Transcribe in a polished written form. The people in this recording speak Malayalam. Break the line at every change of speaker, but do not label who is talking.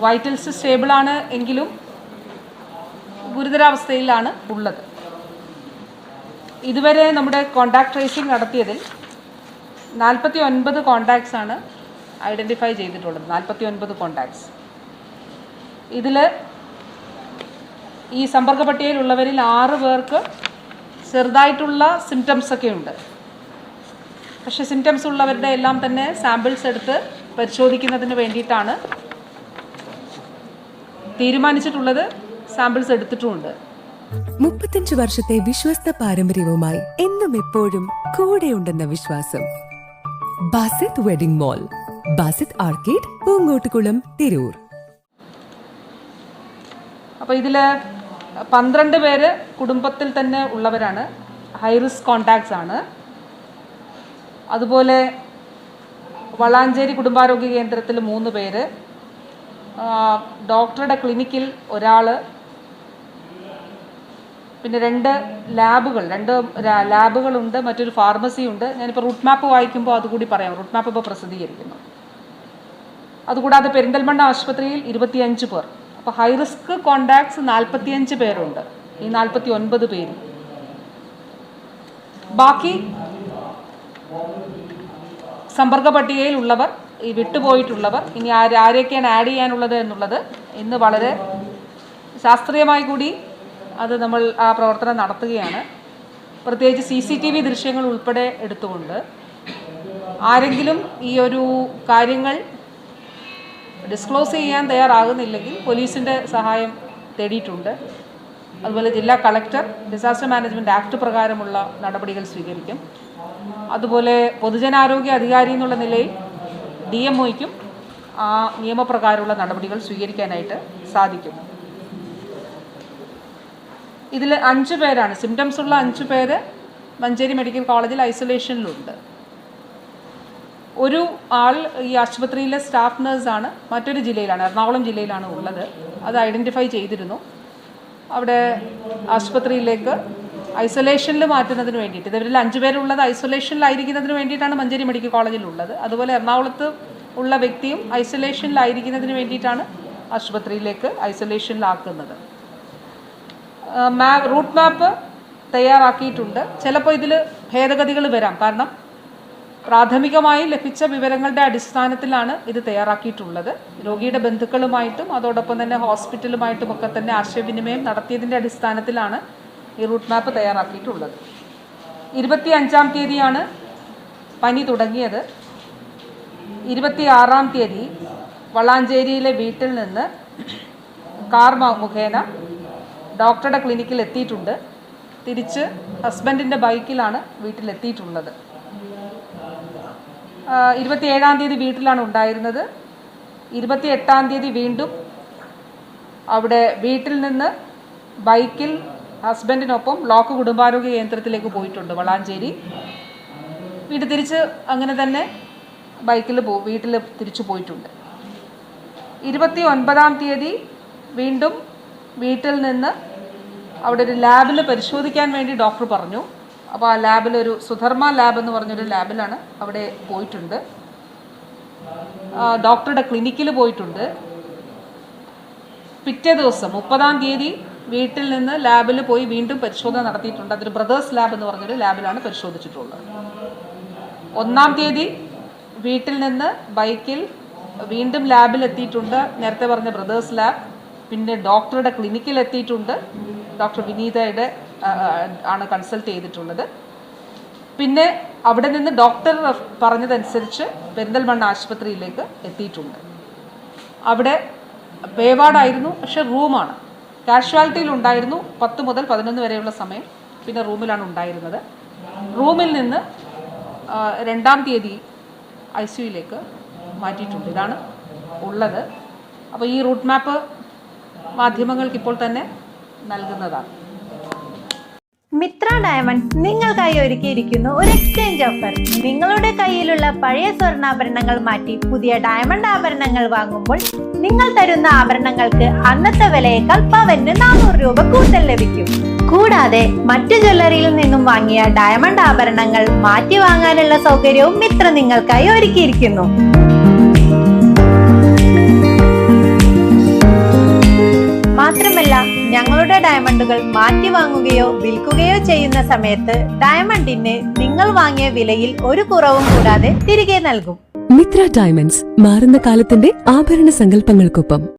വൈറ്റൽസ് സ്റ്റേബിളാണ് എങ്കിലും ഗുരുതരാവസ്ഥയിലാണ് ഉള്ളത്. ഇതുവരെ നമ്മുടെ കോണ്ടാക്ട് ട്രേസിംഗ് നടത്തിയതിൽ 49 കോണ്ടാക്ട്സ് ആണ് ഐഡൻറ്റിഫൈ ചെയ്തിട്ടുള്ളത്. 49 കോണ്ടാക്ട്സ്. ഇതിൽ ഈ സമ്പർക്ക പട്ടികയിലുള്ളവരിൽ 6 പേർക്ക് ചെറുതായിട്ടുള്ള സിംറ്റംസൊക്കെ ഉണ്ട്. പക്ഷേ സിംറ്റംസ് ഉള്ളവരുടെ എല്ലാം തന്നെ സാമ്പിൾസ് എടുത്ത് പരിശോധിക്കുന്നതിന് വേണ്ടിയിട്ടാണ് തീരുമാനിച്ചിട്ടുള്ളത്. സാമ്പിൾസ് എടുത്തിട്ടുമുണ്ട്.
35 വർഷത്തെ വിശ്വസ്ത പാരമ്പര്യവുമായി എന്നും എപ്പോഴും കൂടെയുണ്ടെന്ന വിശ്വാസം. Basith wedding mall, Basith arcade, Poonkottukulam, Tirur.
അപ്പോൾ ഇതിൽ 12 പേര് കുടുംബത്തിൽ തന്നെ ഉള്ളവരാണ്, ഹൈ റിസ്ക് കോണ്ടാക്ട്സ് ആണ്. അതുപോലെ വളാഞ്ചേരി കുടുംബാരോഗ്യ കേന്ദ്രത്തിൽ 3 പേര്, ഡോക്ടറുടെ ക്ലിനിക്കിൽ ഒരാൾ, പിന്നെ 2 ലാബുകളുണ്ട്, മറ്റൊരു ഫാർമസി ഉണ്ട്. ഞാനിപ്പോൾ റൂട്ട് മാപ്പ് വായിക്കുമ്പോൾ അതുകൂടി പറയാം. റൂട്ട് മാപ്പ് ഇപ്പോൾ പ്രസിദ്ധീകരിക്കുന്നു. അതുകൂടാതെ പെരിന്തൽമണ്ണ ആശുപത്രിയിൽ 25 പേർ. അപ്പോൾ ഹൈ റിസ്ക് കോണ്ടാക്ട്സ് 45 പേരുണ്ട്. ഈ 49 പേര്. ബാക്കി സമ്പർക്ക പട്ടികയിൽ ഉള്ളവർ, ഈ വിട്ടുപോയിട്ടുള്ളവർ, ഇനി ആരെയൊക്കെയാണ് ആഡ് ചെയ്യാനുള്ളത് എന്നുള്ളത് ഇന്ന് വളരെ ശാസ്ത്രീയമായി കൂടി അത് നമ്മൾ ആ പ്രവർത്തനം നടത്തുകയാണ്. പ്രത്യേകിച്ച് CCTV ദൃശ്യങ്ങൾ ഉൾപ്പെടെ എടുത്തുകൊണ്ട് ആരെങ്കിലും ഈ ഒരു കാര്യങ്ങൾ ഡിസ്ക്ലോസ് ചെയ്യാൻ തയ്യാറാകുന്നില്ലെങ്കിൽ പോലീസിൻ്റെ സഹായം തേടിയിട്ടുണ്ട്. അതുപോലെ ജില്ലാ കളക്ടർ ഡിസാസ്റ്റർ മാനേജ്മെൻറ്റ് ആക്ട് പ്രകാരമുള്ള നടപടികൾ സ്വീകരിക്കും. അതുപോലെ പൊതുജനാരോഗ്യ അധികാരി എന്നുള്ള നിലയിൽ DMOയ്ക്കും ആ നിയമപ്രകാരമുള്ള നടപടികൾ സ്വീകരിക്കാനായിട്ട് സാധിക്കും. ഇതിൽ 5 പേരാണ്, സിംറ്റംസ് ഉള്ള 5 പേര് മഞ്ചേരി മെഡിക്കൽ കോളേജിൽ ഐസൊലേഷനിലുണ്ട്. ഒരു ആൾ ഈ ആശുപത്രിയിലെ സ്റ്റാഫ് നഴ്സാണ്, മറ്റൊരു ജില്ലയിലാണ്, എറണാകുളം ജില്ലയിലാണ് ഉള്ളത്. അത് ഐഡൻറ്റിഫൈ ചെയ്തിരുന്നു. അവിടെ ആശുപത്രിയിലേക്ക് ഐസൊലേഷനിൽ മാറ്റുന്നതിന് വേണ്ടിയിട്ട്, ഇവരിൽ 5 പേരുള്ളത് ഐസൊലേഷനിലായിരിക്കുന്നതിന് വേണ്ടിയിട്ടാണ് മഞ്ചേരി മെഡിക്കൽ കോളേജിലുള്ളത്. അതുപോലെ എറണാകുളത്ത് ഉള്ള വ്യക്തിയും ഐസൊലേഷനിലായിരിക്കുന്നതിന് വേണ്ടിയിട്ടാണ് ആശുപത്രിയിലേക്ക് ഐസൊലേഷനിലാക്കുന്നത്. റൂട്ട് മാപ്പ് തയ്യാറാക്കിയിട്ടുണ്ട്. ചിലപ്പോൾ ഇതിൽ ഭേദഗതികൾ വരാം. കാരണം പ്രാഥമികമായി ലഭിച്ച വിവരങ്ങളുടെ അടിസ്ഥാനത്തിലാണ് ഇത് തയ്യാറാക്കിയിട്ടുള്ളത്. രോഗിയുടെ ബന്ധുക്കളുമായിട്ടും അതോടൊപ്പം തന്നെ ഹോസ്പിറ്റലുമായിട്ടും ഒക്കെ തന്നെ ആശയവിനിമയം നടത്തിയതിൻ്റെ അടിസ്ഥാനത്തിലാണ് ഈ റൂട്ട് മാപ്പ് തയ്യാറാക്കിയിട്ടുള്ളത്. 25-ാം തീയതിയാണ് പനി തുടങ്ങിയത്. 26-ാം തീയതി വളാഞ്ചേരിയിലെ വീട്ടിൽ നിന്ന് കാർ മുഖേന ഡോക്ടറുടെ ക്ലിനിക്കിൽ എത്തിയിട്ടുണ്ട്. തിരിച്ച് ഹസ്ബൻഡിൻ്റെ ബൈക്കിലാണ് വീട്ടിലെത്തിയിട്ടുള്ളത്. 27-ാം തീയതി വീട്ടിലാണ് ഉണ്ടായിരുന്നത്. 28-ാം തീയതി വീണ്ടും അവിടെ വീട്ടിൽ നിന്ന് ബൈക്കിൽ ഹസ്ബൻഡിനൊപ്പം ബ്ലോക്ക് കുടുംബാരോഗ്യ കേന്ദ്രത്തിലേക്ക് പോയിട്ടുണ്ട് വളാഞ്ചേരി. വീട്ടിൽ തിരിച്ച് അങ്ങനെ തന്നെ ബൈക്കിൽ വീട്ടിൽ തിരിച്ചു പോയിട്ടുണ്ട്. 29-ാം തീയതി വീണ്ടും വീട്ടിൽ നിന്ന് അവിടെ ഒരു ലാബിൽ പരിശോധിക്കാൻ വേണ്ടി ഡോക്ടർ പറഞ്ഞു. അപ്പോൾ ആ ലാബിൽ ഒരു സുധർമ്മ ലാബ് എന്ന് പറഞ്ഞൊരു ലാബിലാണ് അവിടെ പോയിട്ടുണ്ട്. ഡോക്ടറുടെ ക്ലിനിക്കിൽ പോയിട്ടുണ്ട്. പിറ്റേ ദിവസം 30-ാം തീയതി വീട്ടിൽ നിന്ന് ലാബിൽ പോയി വീണ്ടും പരിശോധന നടത്തിയിട്ടുണ്ട്. അതൊരു ബ്രദേഴ്സ് ലാബ് എന്ന് പറഞ്ഞൊരു ലാബിലാണ് പരിശോധിച്ചിട്ടുള്ളത്. 1-ാം തീയതി വീട്ടിൽ നിന്ന് ബൈക്കിൽ വീണ്ടും ലാബിൽ എത്തിയിട്ടുണ്ട്. നേരത്തെ പറഞ്ഞ ബ്രദേഴ്സ് ലാബ്. പിന്നെ ഡോക്ടറുടെ ക്ലിനിക്കിൽ എത്തിയിട്ടുണ്ട്. ഡോക്ടർ വിനീതയുടെ ആണ് കൺസൾട്ട് ചെയ്തിട്ടുള്ളത്. പിന്നെ അവിടെ നിന്ന് ഡോക്ടർ പറഞ്ഞതനുസരിച്ച് പെരിന്തൽമണ്ണ ആശുപത്രിയിലേക്ക് എത്തിയിട്ടുണ്ട്. അവിടെ പേവാർഡായിരുന്നു, പക്ഷെ റൂമാണ്. കാഷ്വാലിറ്റിയിലുണ്ടായിരുന്നു 10 മുതൽ 11 വരെയുള്ള സമയം. പിന്നെ റൂമിലാണ് ഉണ്ടായിരുന്നത്. റൂമിൽ നിന്ന് 2-ാം തീയതി ICUയിലേക്ക് മാറ്റിയിട്ടുണ്ട്. ഇതാണ് ഉള്ളത്. അപ്പോൾ ഈ റൂട്ട് മാപ്പ് മാധ്യമങ്ങൾക്ക് ഇപ്പോൾ തന്നെ നൽകുന്നതാണ്.
മിത്ര ഡയമണ്ട് നിങ്ങൾക്കായി ഒരുക്കിയിരിക്കുന്നു ഒരു എക്സ്ചേഞ്ച് ഓഫർ. നിങ്ങളുടെ കയ്യിലുള്ള പഴയ സ്വർണ്ണാഭരണങ്ങൾ മാറ്റി പുതിയ ഡയമണ്ട് ആഭരണങ്ങൾ വാങ്ങുമ്പോൾ നിങ്ങൾ തരുന്ന ആഭരണങ്ങൾക്ക് അന്നത്തെ വിലയേക്കാൾ പവന് 400 രൂപ കൂടുതൽ ലഭിക്കും. കൂടാതെ മറ്റു ജ്വല്ലറിയിൽ നിന്നും വാങ്ങിയ ഡയമണ്ട് ആഭരണങ്ങൾ മാറ്റി വാങ്ങാനുള്ള സൗകര്യവും മിത്ര നിങ്ങൾക്കായി ഒരുക്കിയിരിക്കുന്നു. മാത്രമല്ല, ഞങ്ങളുടെ ഡയമണ്ടുകൾ മാറ്റി വാങ്ങുകയോ വിൽക്കുകയോ ചെയ്യുന്ന സമയത്ത് ഡയമണ്ടിന് നിങ്ങൾ വാങ്ങിയ വിലയിൽ ഒരു കുറവും കൂടാതെ തിരികെ നൽകും.
മിത്ര ഡയമണ്ട്സ്, മാറുന്ന കാലത്തിന്റെ ആഭരണ സങ്കല്പങ്ങൾക്കൊപ്പം.